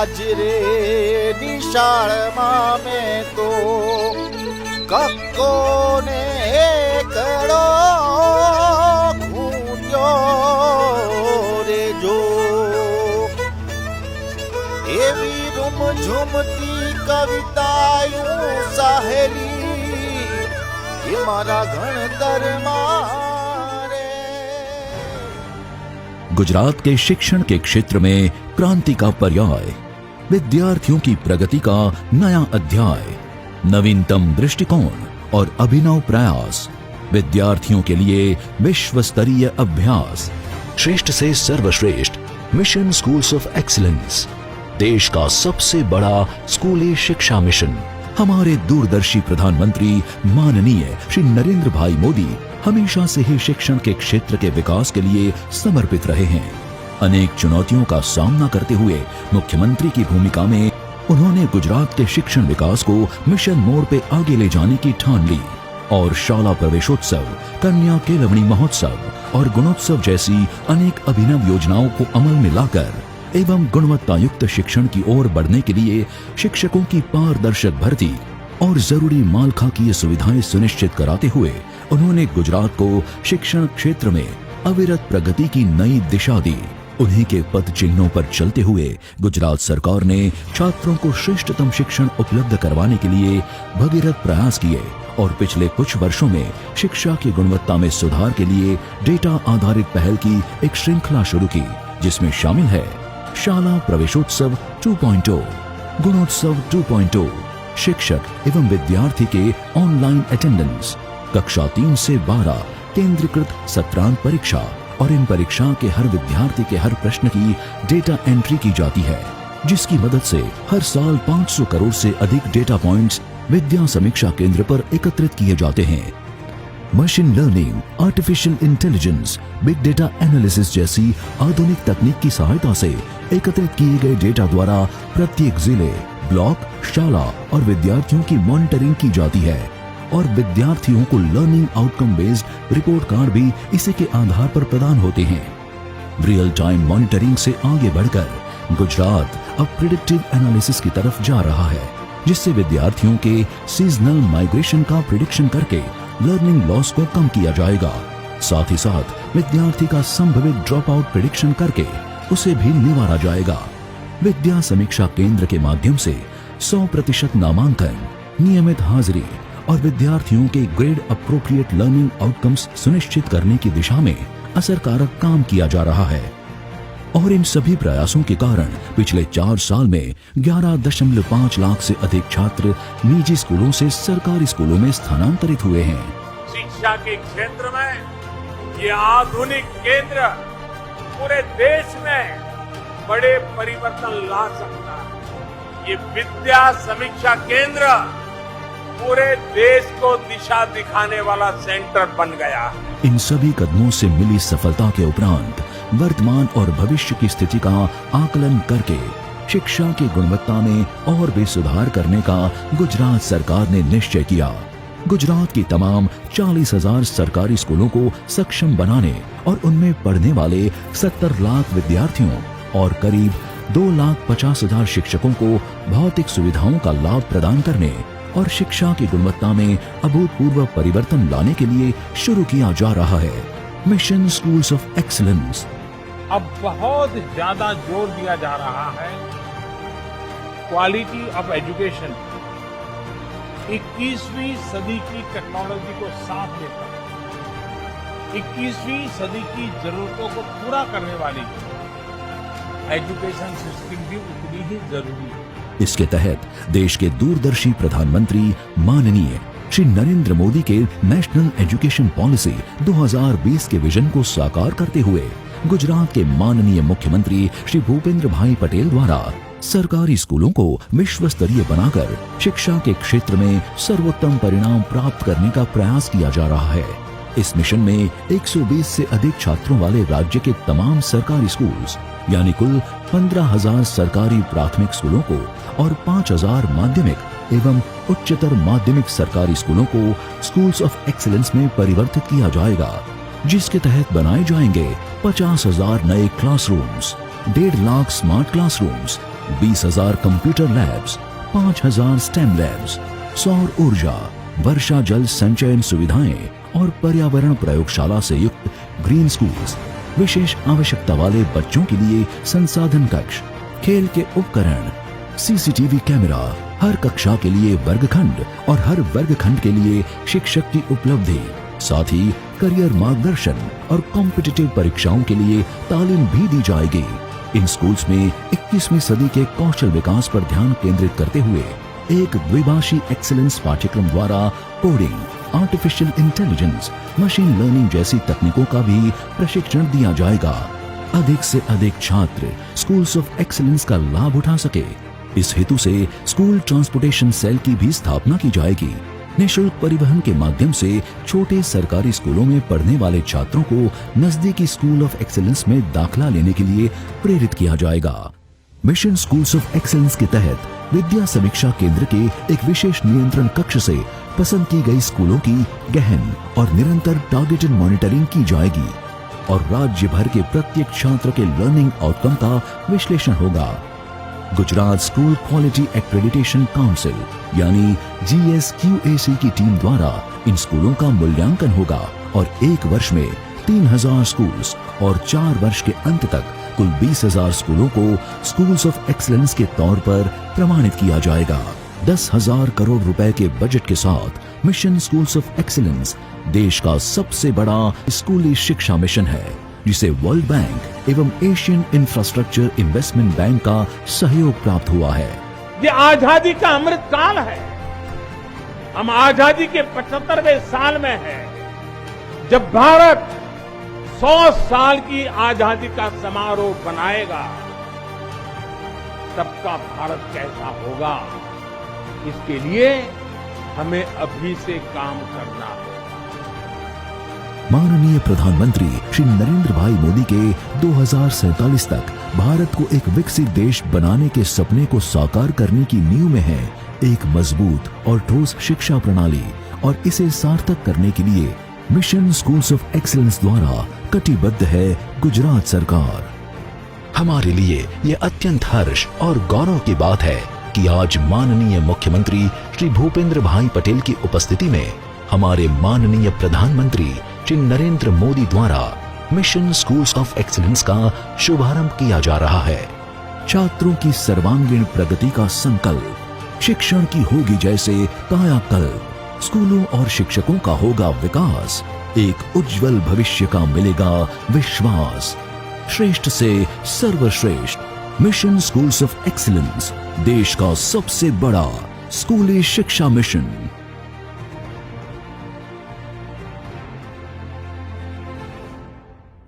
આજ રે નિશાળમાં મેં તો કક્કો ને એકડો ખૂટ્યો રે જો એવી રૂમઝૂમતી કવિતાયું સહેલી એ મારા ગણતરમાં गुजरात के शिक्षण के क्षेत्र में क्रांति का पर्याय, विद्यार्थियों की प्रगति का नया अध्याय, नवीनतम दृष्टिकोण और अभिनव प्रयास, विद्यार्थियों के लिए विश्व स्तरीय अभ्यास, श्रेष्ठ से सर्वश्रेष्ठ मिशन स्कूल्स ऑफ एक्सीलेंस, देश का सबसे बड़ा स्कूली शिक्षा मिशन। हमारे दूरदर्शी प्रधानमंत्री माननीय श्री नरेंद्र भाई मोदी हमेशा से ही शिक्षण के क्षेत्र के विकास के लिए समर्पित रहे हैं। अनेक चुनौतियों का सामना करते हुए मुख्यमंत्री की भूमिका में उन्होंने गुजरात के शिक्षण विकास को मिशन मोड पे आगे ले जाने की ठान ली और शाला प्रवेशोत्सव, कन्या केलवणी महोत्सव और गुणोत्सव जैसी अनेक अभिनव योजनाओं को अमल में लाकर एवं गुणवत्ता युक्त शिक्षण की ओर बढ़ने के लिए शिक्षकों की पारदर्शक भर्ती और जरूरी मालखाकीय सुविधाएं सुनिश्चित कराते हुए उन्होंने गुजरात को शिक्षण क्षेत्र में अविरत प्रगति की नई दिशा दी। उन्हीं के पद चिन्हों पर चलते हुए गुजरात सरकार ने छात्रों को श्रेष्ठतम शिक्षण उपलब्ध करवाने के लिए भगीरथ प्रयास किए और पिछले कुछ वर्षों में शिक्षा की गुणवत्ता में सुधार के लिए डेटा आधारित पहल की एक श्रृंखला शुरू की, जिसमें शामिल है शाला प्रवेशोत्सव 2.0, गुणोत्सव 2.0, शिक्षक एवं विद्यार्थी के ऑनलाइन अटेंडेंस, कक्षा 3 से 12 केंद्रीकृत सत्रांत परीक्षा और इन परीक्षा के हर विद्यार्थी के हर प्रश्न की डेटा एंट्री की जाती है, जिसकी मदद से हर साल 500 करोड़ से अधिक डेटा पॉइंट्स विद्या समीक्षा केंद्र पर एकत्रित किए जाते हैं। Machine learning, artificial intelligence, big data analysis जैसी आधुनिक तकनीक की सहायता से एकत्रित किए गए डेटा द्वारा प्रत्येक जिले, ब्लॉक, शाला और विद्यार्थियों की मॉनिटरिंग की जाती है और विद्यार्थियों को learning outcome based report card भी इसी के आधार पर प्रदान होते हैं। रियल टाइम मॉनिटरिंग से आगे बढ़कर गुजरात अब प्रिडिक्टिव एनालिसिस की तरफ जा रहा है, जिससे विद्यार्थियों के सीजनल माइग्रेशन का प्रिडिक्शन करके लर्निंग लॉस को कम किया जाएगा। साथ ही साथ विद्यार्थी का संभावित ड्रॉप आउट प्रिडिक्शन करके उसे भी निवारा जाएगा। विद्या समीक्षा केंद्र के माध्यम से 100% नामांकन, नियमित हाजिरी और विद्यार्थियों के ग्रेड अप्रोप्रिएट लर्निंग आउटकम्स सुनिश्चित करने की दिशा में असरकारक काम किया जा रहा है और इन सभी प्रयासों के कारण पिछले 4 साल में 11.5 लाख से अधिक छात्र निजी स्कूलों से सरकारी स्कूलों में स्थानांतरित हुए हैं। शिक्षा के क्षेत्र में ये आधुनिक केंद्र पूरे देश में बड़े परिवर्तन ला सकता है। ये विद्या समीक्षा केंद्र पूरे देश को दिशा दिखाने वाला सेंटर बन गया। इन सभी कदमों से मिली सफलता के उपरांत वर्तमान और भविष्य की स्थिति का आकलन करके शिक्षा की गुणवत्ता में और भी सुधार करने का गुजरात सरकार ने निश्चय किया। गुजरात की तमाम 40,000 सरकारी स्कूलों को सक्षम बनाने और उनमें पढ़ने वाले 70 लाख विद्यार्थियों और करीब 2,50,000 शिक्षकों को भौतिक सुविधाओं का लाभ प्रदान करने और शिक्षा की गुणवत्ता में अभूतपूर्व परिवर्तन लाने के लिए शुरू किया जा रहा है मिशन स्कूल्स ऑफ एक्सीलेंस। अब बहुत ज्यादा जोर दिया जा रहा है क्वालिटी ऑफ एजुकेशन, 21वीं सदी की टेक्नोलॉजी को साथ लेकर 21वीं सदी की जरूरतों को पूरा करने वाली एजुकेशन सिस्टम भी उतनी ही जरूरी है। इसके तहत देश के दूरदर्शी प्रधानमंत्री माननीय श्री नरेंद्र मोदी के नेशनल एजुकेशन पॉलिसी 2020 के विजन को साकार करते हुए गुजरात के माननीय मुख्यमंत्री श्री भूपेंद्र भाई पटेल द्वारा सरकारी स्कूलों को विश्व स्तरीय बनाकर शिक्षा के क्षेत्र में सर्वोत्तम परिणाम प्राप्त करने का प्रयास किया जा रहा है। इस मिशन में 120 से अधिक छात्रों वाले राज्य के तमाम सरकारी स्कूल्स यानी कुल 15,000 सरकारी प्राथमिक स्कूलों को और 5,000 माध्यमिक एवं उच्चतर माध्यमिक सरकारी स्कूलों को स्कूल्स ऑफ एक्सीलेंस में परिवर्तित किया जाएगा, जिसके तहत बनाए जाएंगे 50,000 नए classrooms, 1.5 lakh smart classrooms, 20,000 computer labs, 5,000 stem labs, सौर ऊर्जा, वर्षा जल संचयन सुविधाएं और पर्यावरण प्रयोगशाला से युक्त ग्रीन स्कूल्स, विशेष आवश्यकता वाले बच्चों के लिए संसाधन कक्ष, खेल के उपकरण, सीसीटीवी कैमरा, हर कक्षा के लिए वर्गखंड और हर वर्गखंड के लिए शिक्षक की उपलब्धि, साथ ही करियर मार्गदर्शन और कॉम्पिटिटिव परीक्षाओं के लिए तालीम भी दी जाएगी। इन स्कूल्स में 21वीं सदी के कौशल विकास पर ध्यान केंद्रित करते हुए एक द्विभाषी एक्सीलेंस पाठ्यक्रम द्वारा coding, artificial intelligence, machine learning जैसी तकनीकों का भी प्रशिक्षण दिया जाएगा। अधिक से अधिक छात्र स्कूल्स ऑफ एक्सीलेंस का लाभ उठा सके, इस हेतु से स्कूल ट्रांसपोर्टेशन सेल की भी स्थापना की जाएगी। निःशुल्क परिवहन के माध्यम से छोटे सरकारी स्कूलों में पढ़ने वाले छात्रों को नजदीकी स्कूल ऑफ एक्सीलेंस में दाखिला लेने के लिए प्रेरित किया जाएगा। मिशन स्कूल्स ऑफ एक्सीलेंस के तहत विद्या समीक्षा केंद्र के एक विशेष नियंत्रण कक्ष से पसंद की गई स्कूलों की गहन और निरंतर टारगेटेड मॉनिटरिंग की जाएगी और राज्य भर के प्रत्येक छात्र के लर्निंग आउटकम का विश्लेषण होगा। Gujarat school quality accreditation council यानी GSQAC की टीम द्वारा इन स्कूलों का मूल्यांकन होगा और एक वर्ष में 3,000 स्कूल्स और 4 वर्ष के अंत तक कुल 20,000 स्कूलों को स्कूल्स ऑफ एक्सीलेंस के तौर पर प्रमाणित किया जाएगा। 10,000 करोड़ रुपए के बजट के साथ मिशन स्कूल्स ऑफ एक्सीलेंस देश का सबसे बड़ा स्कूली शिक्षा मिशन है, जिसे वर्ल्ड बैंक एवं एशियन इंफ्रास्ट्रक्चर इन्वेस्टमेंट बैंक का सहयोग प्राप्त हुआ है। ये आजादी का अमृत काल है। हम आजादी के 75वें साल में हैं, जब भारत 100 साल की आजादी का समारोह बनाएगा। तब का भारत कैसा होगा, इसके लिए हमें अभी से काम करना है। माननीय प्रधानमंत्री श्री नरेंद्र भाई मोदी के 2047 तक भारत को एक विकसित देश बनाने के सपने को साकार करने की नींव में है एक मजबूत और ठोस शिक्षा प्रणाली, और इसे सार्थक करने के लिए मिशन स्कूल्स ऑफ एक्सीलेंस द्वारा कटिबद्ध है गुजरात सरकार। हमारे लिए ये अत्यंत हर्ष और गौरव की बात है कि आज माननीय मुख्यमंत्री श्री भूपेंद्र भाई पटेल की उपस्थिति में हमारे माननीय प्रधानमंत्री श्री नरेंद्र मोदी द्वारा मिशन स्कूल्स ऑफ एक्सीलेंस का शुभारंभ किया जा रहा है। छात्रों की सर्वांगीण प्रगति का संकल्प, शिक्षण की होगी जैसे कायाकल्प, स्कूलों और शिक्षकों का होगा विकास, एक उज्जवल भविष्य का मिलेगा विश्वास। श्रेष्ठ से सर्वश्रेष्ठ मिशन स्कूल्स ऑफ एक्सीलेंस, देश का सबसे बड़ा स्कूली शिक्षा मिशन।